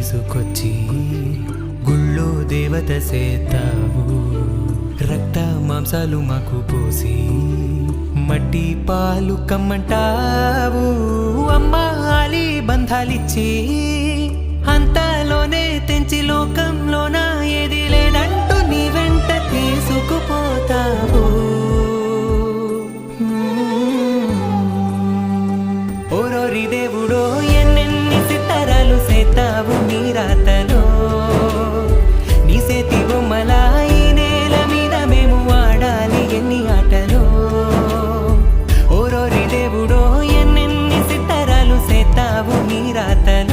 తీసుకొచ్చి గుళ్ళో దేవత సేతావు రక్త మాంసాలు మాకు పోసి మట్టి పాలు కమ్మంటావు అమ్మాలి బంధాలిచ్చి అంతలోనే తెంచి లోకంలోన ఏది లేదంటూ నీ వెంట తీసుకుపోతావు ఓరోరి దేవుడో ఎన్నెన్ని సితారాలు సేతావు నీ రాతలో నీ సేతి బొమ్మలా ఈ నేల మీద మేము ఆడాలి ఎన్ని ఆటలో ఓరోరి దేవుడో ఎన్నెన్ని సితారాలు సేతావు నీ రాతలో